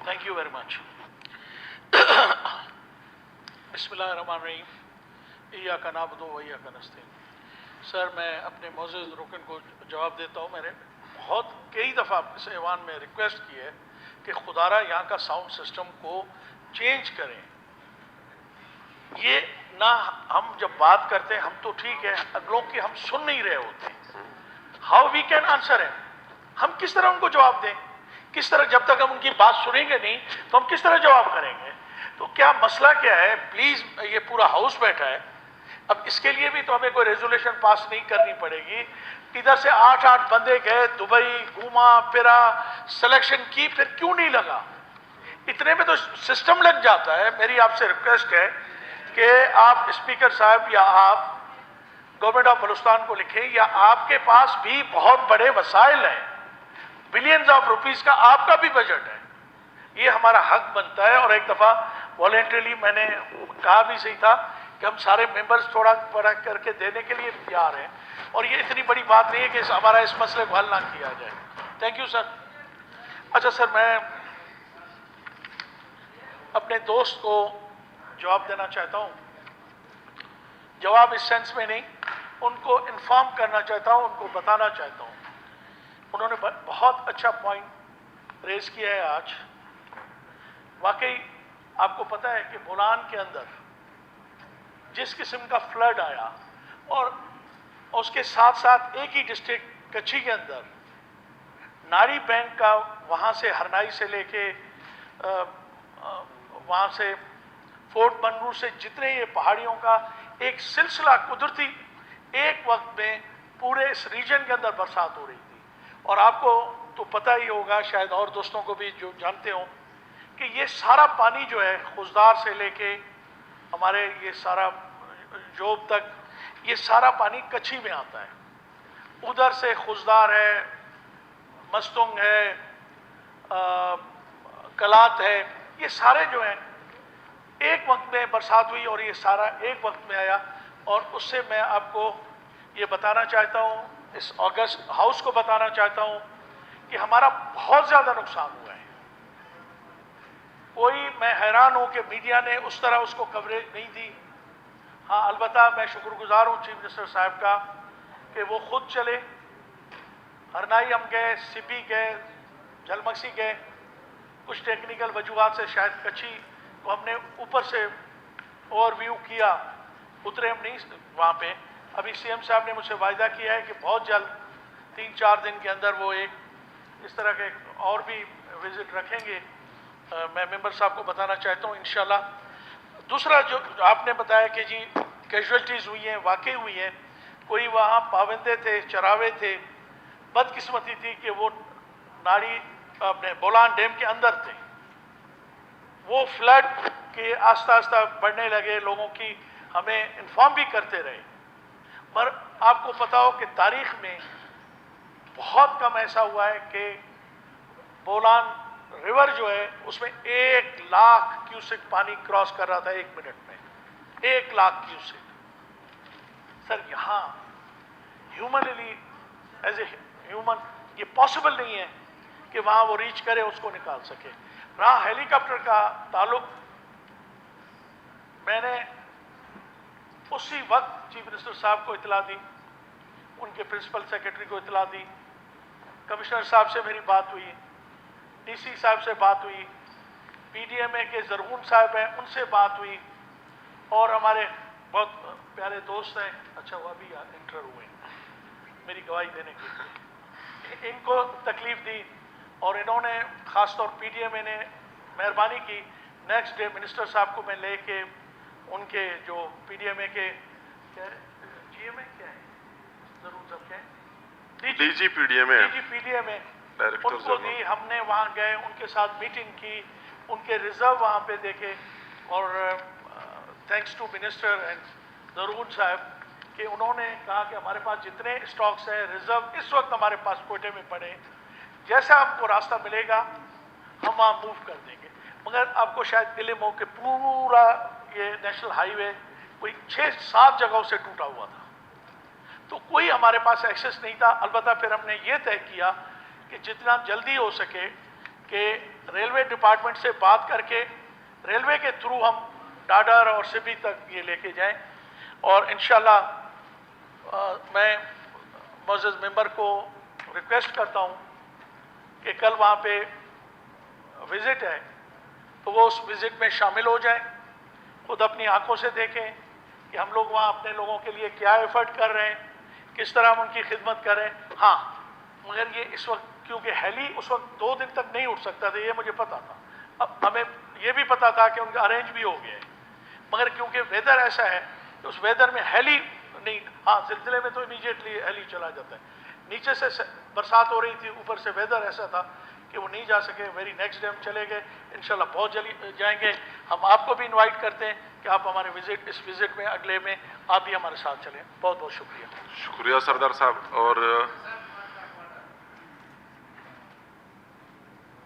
Thank you very much. बिस्मिल्लाहिर्रहमानिर्रहीम, इय्याका नअबुदु व इय्याका नस्तईन। Sir, मैं अपने मोअज़्ज़ज़ रुकन को जवाब देता हूँ। मैंने कई दफ़ा इस ऐवान में रिक्वेस्ट की है कि खुदारा यहाँ का साउंड सिस्टम को चेंज करें। ये ना, हम जब बात करते हैं हम तो ठीक है, अगलों की हम सुन नहीं रहे होते। हाउ वी कैन आंसर है, हम किस तरह उनको जवाब दें? किस तरह, जब तक हम उनकी बात सुनेंगे नहीं तो हम किस तरह जवाब करेंगे? तो क्या मसला क्या है? प्लीज, ये पूरा हाउस बैठा है, अब इसके लिए भी तो हमें कोई रेजोल्यूशन पास नहीं करनी पड़ेगी। इधर से 8 बंदे गए, दुबई घूमा फिरा, सिलेक्शन की, फिर क्यों नहीं लगा? इतने में तो सिस्टम लग जाता है। मेरी आपसे रिक्वेस्ट है कि आप स्पीकर साहब या आप गवर्नमेंट ऑफ बलूचिस्तान को लिखें, या आपके पास भी बहुत बड़े वसाइल हैं, बिलियंस ऑफ रुपीस का आपका भी बजट है, ये हमारा हक बनता है। और एक दफ़ा वॉलेंटरीली मैंने कहा भी सही था कि हम सारे मेंबर्स थोड़ा बड़ा करके देने के लिए तैयार हैं, और ये इतनी बड़ी बात नहीं है कि हमारा इस मसले को हल ना किया जाए। Thank you sir. अच्छा सर, मैं अपने दोस्त को जवाब देना चाहता हूँ। जवाब इस सेंस में नहीं, उनको इन्फॉर्म करना चाहता हूँ, उनको बताना चाहता हूँ। उन्होंने बहुत अच्छा पॉइंट रेज किया है आज। वाकई आपको पता है कि बोलान के अंदर जिस किस्म का फ्लड आया, और उसके साथ साथ एक ही डिस्ट्रिक्ट कच्छी के अंदर नारी बैंक का, वहाँ से हरनाई से लेके वहाँ से फोर्ट बनूर से जितने ये पहाड़ियों का एक सिलसिला कुदरती, एक वक्त में पूरे इस रीजन के अंदर बरसात हो रही थी। और आपको तो पता ही होगा, शायद और दोस्तों को भी जो जानते हो, कि ये सारा पानी जो है खुजदार से लेके हमारे ये सारा जोब तक, ये सारा पानी कच्छी में आता है। उधर से खुजदार है, मस्तुंग है, कलात है, ये सारे जो हैं एक वक्त में बरसात हुई और ये सारा एक वक्त में आया। और उससे मैं आपको ये बताना चाहता हूँ, इस अगस्त हाउस को बताना चाहता हूँ कि हमारा बहुत ज़्यादा नुकसान हुआ है। मैं हैरान हूँ कि मीडिया ने उस तरह उसको कवरेज नहीं दी। हाँ, अलबत्ता मैं शुक्रगुजार हूँ चीफ मिनिस्टर साहब का कि वो खुद चले, हरनाई हम गए, सिपी गए, झलमक्सी गए। कुछ टेक्निकल वजूहात से शायद कच्छी को हमने ऊपर से ओवरव्यू किया, उतरे हम नहीं वहाँ पे। अभी सीएम साहब ने मुझसे वायदा किया है कि बहुत जल्द 3-4 दिन के अंदर वो एक इस तरह के और भी विजिट रखेंगे। मैं मेंबर साहब को बताना चाहता हूँ इंशाल्लाह। दूसरा जो आपने बताया कि जी कैजुअल्टीज़ हुई हैं, वाकई हुई हैं। कोई वहाँ पाबंदे थे, चरावे थे, बदकिस्मती थी कि वो नाड़ी अपने बोलान डैम के अंदर थे। वो फ्लड के आस्ता आस्ता बढ़ने लगे, लोगों की हमें इन्फॉर्म भी करते रहे। पर आपको पता हो कि तारीख में बहुत कम ऐसा हुआ है कि बोलान रिवर जो है उसमें 1 लाख क्यूसेक पानी क्रॉस कर रहा था 1 मिनट में। 1 लाख क्यूसेक। सर, यहाँ ह्यूमनली एज ए ह्यूमन ये पॉसिबल नहीं है कि वहाँ वो रीच करे, उसको निकाल सके। रहा हेलीकॉप्टर का ताल्लुक, मैंने उसी वक्त चीफ मिनिस्टर साहब को इतला दी, उनके प्रिंसिपल सेक्रेटरी को इतला दी, कमिश्नर साहब से मेरी बात हुई, डीसी साहब से बात हुई, पीडीएमए के जरगून साहब हैं उनसे बात हुई, और हमारे बहुत प्यारे दोस्त हैं, अच्छा वो अभी इंटर हुए मेरी गवाही देने के लिए, इनको तकलीफ दी। और इन्होंने ख़ासतौर पीडीएमए ने मेहरबानी की, नेक्स्ट डे मिनिस्टर साहब को मैं लेके उनके जो पीडीएमए के जीएमए क्या है, जरूर सब क्या है, डीजी पीडीएमए उनको दी। हमने वहाँ गए, उनके साथ मीटिंग की, उनके रिजर्व वहाँ पे देखे, और थैंक्स टू मिनिस्टर एंड जरूर साहब कि उन्होंने कहा कि हमारे पास जितने स्टॉक्स हैं, रिजर्व इस वक्त हमारे पास कोटे में पड़े, जैसा हमको रास्ता मिलेगा हम वहाँ मूव कर देंगे। मगर आपको शायद इल्म हो कि पूरा ये नेशनल हाईवे कोई 6-7 जगहों से टूटा हुआ था, तो कोई हमारे पास एक्सेस नहीं था। अलबत्ता फिर हमने ये तय किया कि जितना जल्दी हो सके कि रेलवे डिपार्टमेंट से बात करके रेलवे के थ्रू हम डाडर और सिबी तक ये लेके जाएं। और इंशाल्लाह मैं मुअज़्ज़ज़ मेंबर को रिक्वेस्ट करता हूँ कि कल वहाँ पे विज़िट है तो वो उस विज़िट में शामिल हो जाएं, खुद अपनी आंखों से देखें कि हम लोग वहाँ अपने लोगों के लिए क्या एफर्ट कर रहे हैं, किस तरह हम उनकी खिदमत कर रहे हैं। हाँ, मगर ये इस वक्त क्योंकि हेली उस वक्त 2 दिन तक नहीं उठ सकता था, ये मुझे पता था। अब हमें ये भी पता था कि उनका अरेंज भी हो गया है, मगर क्योंकि वेदर ऐसा है कि उस वेदर में हेली नहीं, हाँ ज़िलज़िले में तो इमीडिएटली हेली चला जाता है, नीचे से बरसात हो रही थी, ऊपर से वेदर ऐसा था कि वो नहीं जा सके। वेरी नेक्स्ट डे हम चले गए, इंशाल्लाह बहुत जल्दी जाएंगे। हम आपको भी इनवाइट करते हैं कि आप हमारे इस विज़िट में अगले में आप भी हमारे साथ चलें। बहुत बहुत शुक्रिया। शुक्रिया सरदार साहब। और